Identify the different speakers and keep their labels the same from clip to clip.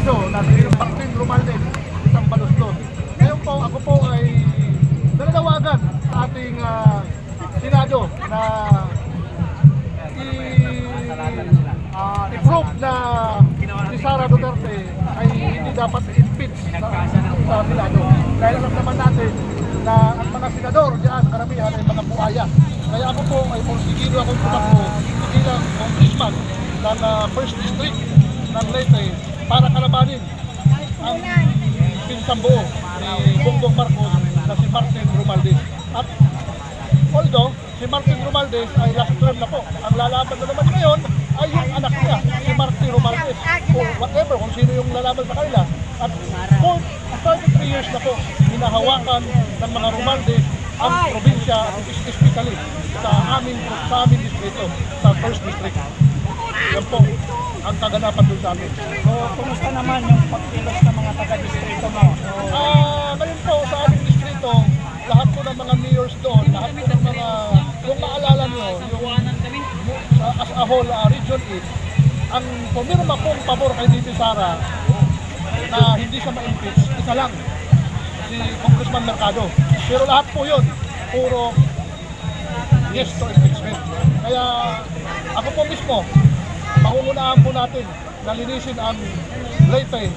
Speaker 1: partido na si Martin Romualdez, isang balustot. Ngayon po, ako po ay nananawagan sa ating Senado na i-prove na si Sara Duterte ay hindi dapat i-impeach sa Senado. Dahil alam naman natin na ang mga senador diyan karamihan ay mga buhaya. Kaya ako po ay porsigido akong tumakbo bilang congressman ng 1st District ng Leyte para kalabanin ang pinsang buo ni Bongbong Marcos na si Martin Romualdez. At although si Martin Romualdez ay last term na po, ang lalaban na naman ngayon ay yung anak niya, si Martin Romualdez, o whatever, kung sino yung lalaban sa kanila. At for 33 years na po, hinahawakan ng mga Romualdez ang probinsya, especially sa aming distrito, sa 1st District. Yan po ang kaganapan doon sa amin.
Speaker 2: So, kumusta naman yung pagkilos ng mga taga-distrito mo?
Speaker 1: Ngayon po sa aming distrito, lahat po ng mga mayors doon, lahat po ng mga, kung maalala nyo, as a whole, Region 8, ang pumirma pong pabor kay VP Sara na hindi siya ma-impeach, isa lang, si Congressman Mercado. Pero lahat po yun, puro yes to impeachment. Kaya ako po mismo, pangungunahan po natin na linisin ang Leyte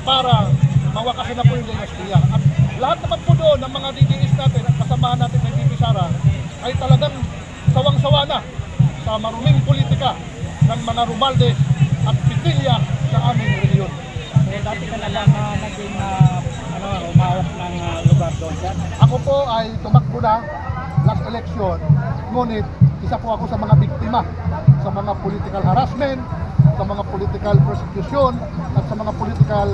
Speaker 1: para mawakasin na po yung dinastiya. At lahat naman po doon ng mga DDS natin at kasamahan natin ng VP Sara ay talagang sawang-sawa na sa maruming politika ng mga Romualdez at Pitilla sa aming rehiyon.
Speaker 2: So, dati ka na lang naging umawak ng lugar doon, sir?
Speaker 1: Ako po ay tumakbo na last election, ngunit isa po ako sa mga biktima sa mga political harassment, sa mga political persecution at sa mga political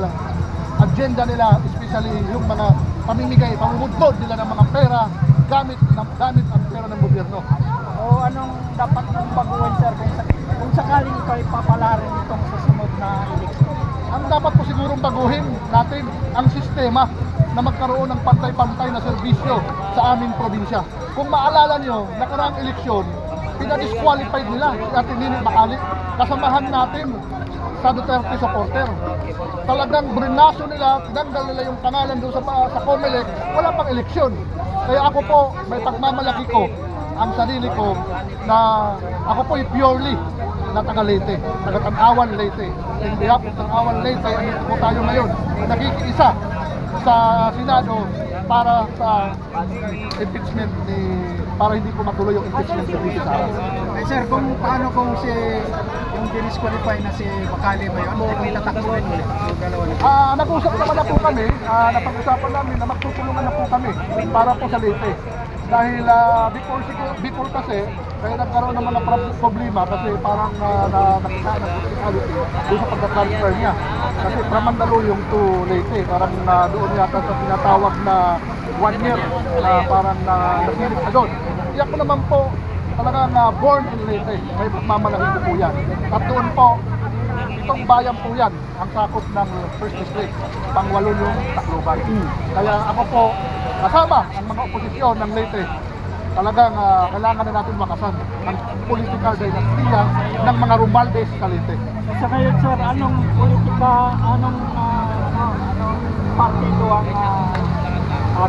Speaker 1: agenda nila, especially yung mga pamimigay, pamumudtod nila ng mga pera gamit ang pera ng gobyerno.
Speaker 2: O anong dapat mong baguhin, sir, kung sakaling ikaw ipapalarin itong susunod na eleksyon?
Speaker 1: Ang dapat po sigurong baguhin natin ang sistema na magkaroon ng pantay-pantay na serbisyo sa aming probinsya. Kung maalala nyo, nakaraang eleksyon, pinadisqualified nila si Ate Nini Bacali, kasamahan natin sa Duterte supporter. Talagang brinaso nila, tinanggal nila yung pangalan doon sa COMELEC, wala pang eleksyon. Kaya ako po, may pagmamalaki ko ang sarili ko na ako po purely na taga Leyte, taga Tanawan Leyte. In behalf of Tanawan Leyte, ano po tayo ngayon, nakikiisa sa Senado para sa impeachment para hindi po matuloy yung impeachment ni VP Sara.
Speaker 2: Sir, paano kung yung dinisqualify na si Bacali ba yun? May tatakbuhin mo yung dalawa na?
Speaker 1: Nag-usap naman na po kami, napag-usapan namin na magtutulungan na po kami para po sa Leyte. Dahil before kasi, kaya nagkaroon ng mga problema kasi parang nakita na politicality doon sa pagka-transfer niya. Kasi from Mandaluyong to Leyte, parang doon yata sa tinatawag na 1 year na parang nasilip na doon. Iyak ko naman po talagang born in Leyte, may pagmamalaki ko po yan. At doon po, itong bayan po yan, ang sakop ng 1st District, pangwalo yung Tacloban. Kaya ako po, kasama ang mga oposisyon ng Leyte, talagang kailangan na natin makasan ang political dynasty ng mga Romualdez sa Leyte.
Speaker 2: Sa ngayon, sir, anong politika, anong partido ang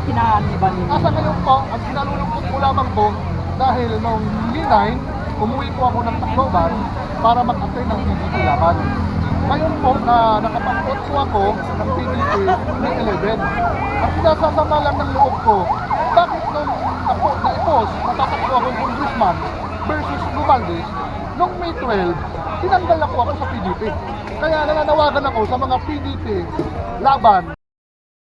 Speaker 2: kinaaniban ninyo?
Speaker 1: Sa ngayon po, ang kinalulungkot ko lamang po dahil noong May 9, umuwi po ako ng Tacloban para mag-attend ng PDP laban. Ngayon po na nakapag-vote po ako ng PDP May 11. Ang sinasasama lang ng loob ko, bakit nung na-ipos, natatakbo akong congressman versus Romualdez, noong May 12, tinanggal ako sa PDP. Kaya nananawagan ako sa mga PDP laban